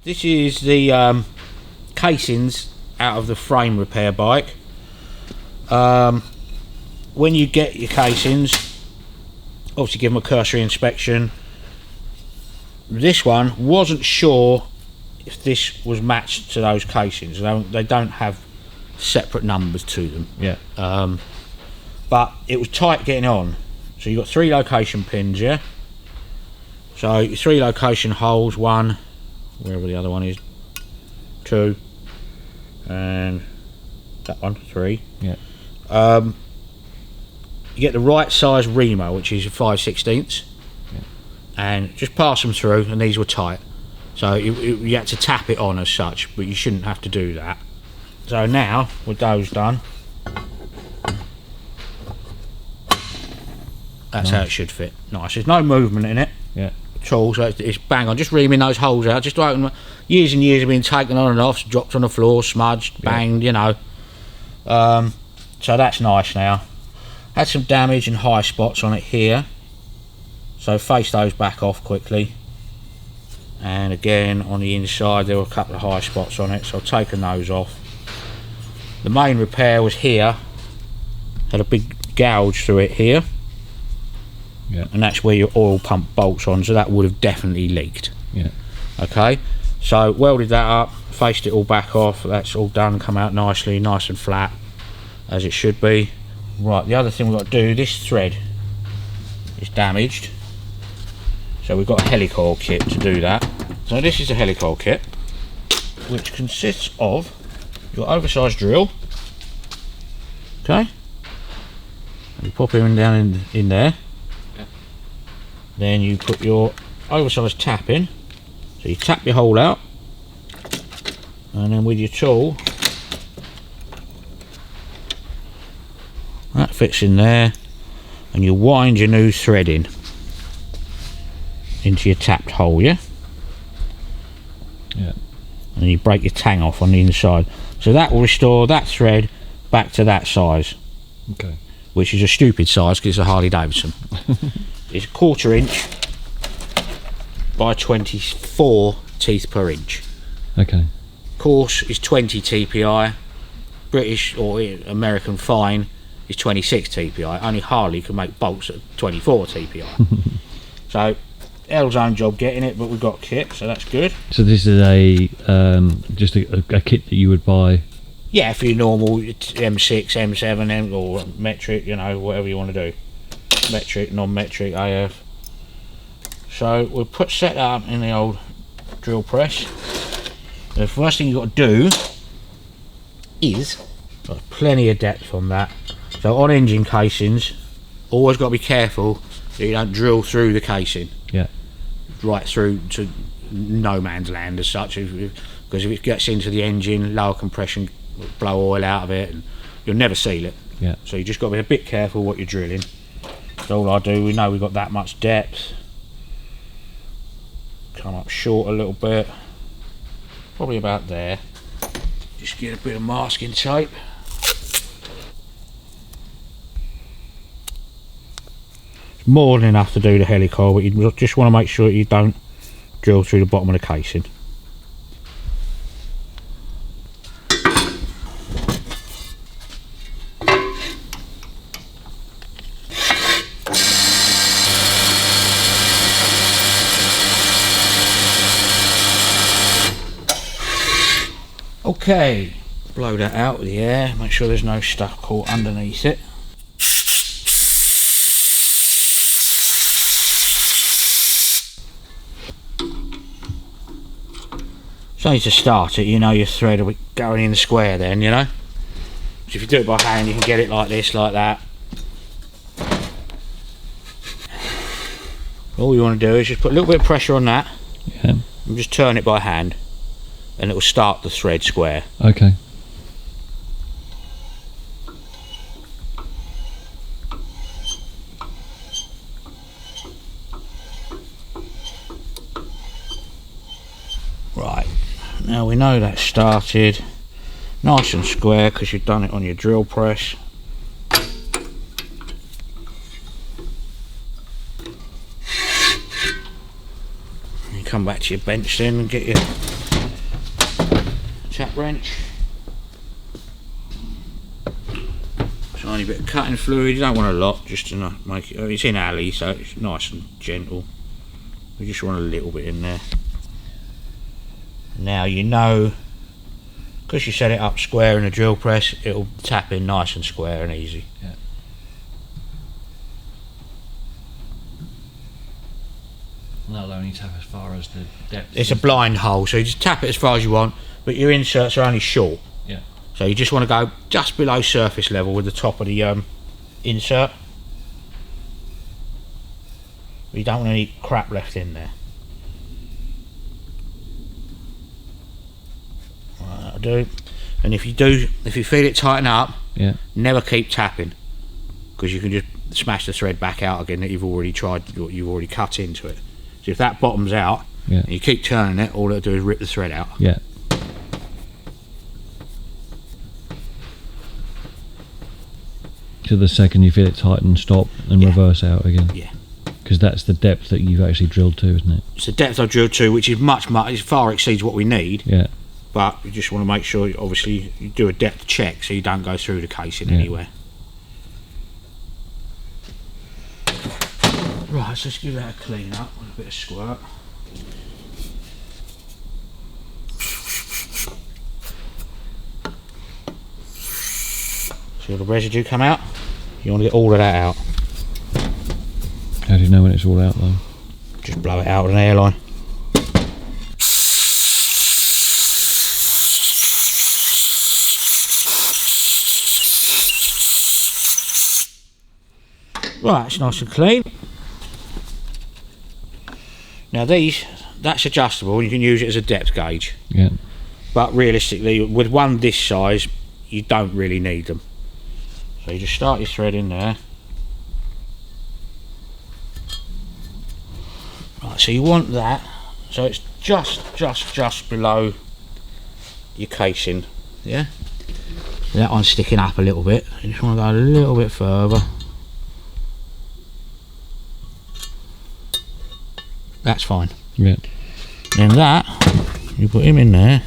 This is the casings out of the frame repair bike. When you get your casings, obviously give them a cursory inspection. This one wasn't sure if this was matched to those casings. They don't have separate numbers to them. Yeah. But it was tight getting on. So you've got 3 location pins, yeah? So your 3 location holes, 1, wherever the other one is, 2, and that one, 3. Yeah. You get the right size reamer, which is 5/16, and just pass them through, and these were tight. So you had to tap it on as such, but you shouldn't have to do that. So now, with those done, that's how it should fit. Nice. There's no movement in it. Yeah. At all, so it's bang on. Just reaming those holes out. Just like years and years have been taken on and off, dropped on the floor, smudged, banged, you know. So that's nice now. Had some damage and high spots on it here. So face those back off quickly. And again, on the inside, there were a couple of high spots on it, so I've taken those off. The main repair was here. Had a big gouge through it here. Yeah. And that's where your oil pump bolts on, so that would have definitely leaked. Yeah. Okay, so welded that up, faced it all back off. That's all done, come out nicely, nice and flat, as it should be. Right, the other thing we've got to do, this thread is damaged, so we've got a HELICOIL kit to do that. So this is a HELICOIL kit, which consists of your oversized drill, okay, and you pop him down in there. Then you put your oversized tap in, so you tap your hole out, and then with your tool, that fits in there, and you wind your new thread in into your tapped hole, yeah? Yeah. And you break your tang off on the inside, so that will restore that thread back to that size. Okay. Which is a stupid size because it's a Harley Davidson. It's 1/4 inch by 24 teeth per inch. Okay. Coarse is 20 TPI. British or American fine is 26 TPI. Only Harley can make bolts at 24 TPI. So L's own job getting it, but we've got kit, so that's good. So this is a just a kit that you would buy. Yeah, for your normal M6, M7, or metric, you know, whatever you want to do. Metric, non-metric, AF. So we'll set that up in the old drill press. The first thing you've got to do is, got plenty of depth on that. So on engine casings, always got to be careful that you don't drill through the casing. Yeah. Right through to no man's land as such, because if it gets into the engine, lower compression will blow oil out of it, and you'll never seal it. Yeah. So you just got to be a bit careful what you're drilling. So all I do, we know we've got that much depth. Come up short a little bit, probably about there. Just get a bit of masking tape. It's more than enough to do the HELICOIL, but you just want to make sure you don't drill through the bottom of the casing. Okay, blow that out with the air, make sure there's no stuff caught underneath it. So to start it, you know your thread will be going in the square then, you know. So if you do it by hand, you can get it like this, like that. All you want to do is just put a little bit of pressure on that, Yeah. and just turn it by hand, and it will start the thread square. Okay. Right, now we know that started nice and square because you've done it on your drill press. You come back to your bench then and get your tap wrench. Tiny bit of cutting fluid, you don't want a lot, just to make it, it's in alley so it's nice and gentle. We just want a little bit in there. Now you know, because you set it up square in a drill press, it'll tap in nice and square and easy. Yeah. And that'll only tap as far as the depth. It's a blind hole, so you just tap it as far as you want, but your inserts are only short. Yeah. So you just want to go just below surface level with the top of the insert. You don't want any crap left in there. Right, that'll do. And if you feel it tighten up, yeah, never keep tapping, because you can just smash the thread back out again that you've already cut into it. So if that bottoms out, yeah, and you keep turning it, all it'll do is rip the thread out. Yeah. To the second you feel it tighten, stop and reverse out again. Yeah. Because that's the depth that you've actually drilled to, isn't it? It's the depth I've drilled to, which is it far exceeds what we need. Yeah. But you just want to make sure, obviously, you do a depth check so you don't go through the casing anywhere. Right, so let's give that a clean up with a bit of squirt. See all the residue come out? You want to get all of that out. How do you know when it's all out though? Just blow it out with an airline. Right, it's nice and clean. Now that's adjustable and you can use it as a depth gauge. Yeah. But realistically, with one this size, you don't really need them. So you just start your thread in there. Right, so you want that, so it's just below your casing, yeah? That one's sticking up a little bit. You just want to go a little bit further. That's fine. Yeah. Then that, you put him in there.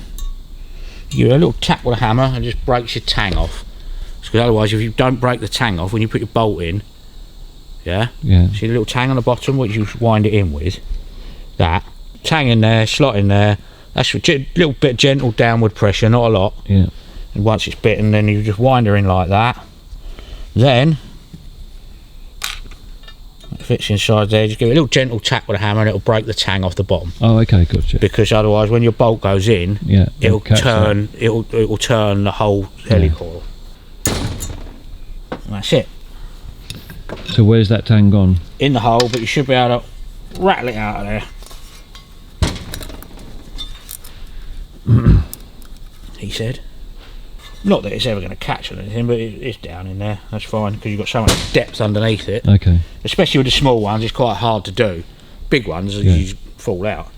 You give it a little tap with a hammer and just breaks your tang off. Because otherwise, if you don't break the tang off when you put your bolt in, yeah, see the little tang on the bottom which you wind it in with, that tang in there, slot in there, that's a little bit gentle downward pressure, not a lot. Yeah. And once it's bitten, then you just wind her in like that. Then it fits inside there. Just give it a little gentle tap with a hammer and it'll break the tang off the bottom. Oh, okay, gotcha. Because otherwise, when your bolt goes in, it'll turn the whole helicoil. And that's it. So where's that tang gone? In the hole, but you should be able to rattle it out of there. He said. Not that it's ever going to catch on anything, but it's down in there. That's fine, because you've got so much depth underneath it. Okay. Especially with the small ones, it's quite hard to do. Big ones, you fall out.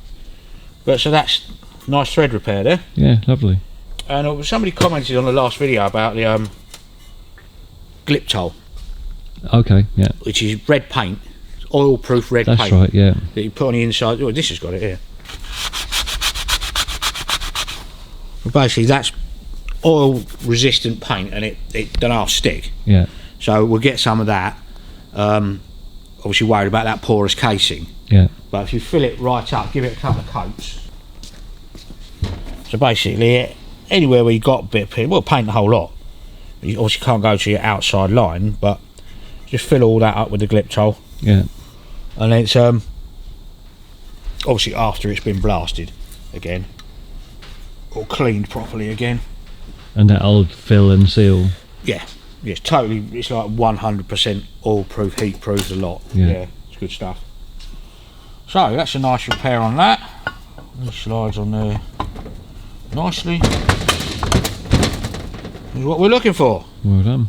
But so that's nice thread repair there. Yeah, lovely. And somebody commented on the last video about the Gliptol. Okay, yeah. Which is red paint, oil-proof red paint. That's right, yeah. That you put on the inside. Oh, this has got it here. Well, basically, that's oil-resistant paint, and it doesn't stick. Yeah. So we'll get some of that. Obviously, worried about that porous casing. Yeah. But if you fill it right up, give it a couple of coats. So basically, anywhere where you got a bit of paint, well, paint the whole lot. You obviously can't go to your outside line, but just fill all that up with the Gliptol. Yeah. And it's obviously after it's been blasted again, or cleaned properly again. And that'll fill and seal. Yeah, yes, totally. It's like 100% oil-proof, heat-proof, a lot. Yeah, it's good stuff. So that's a nice repair on that. It slides on there nicely. Is what we're looking for. Well done.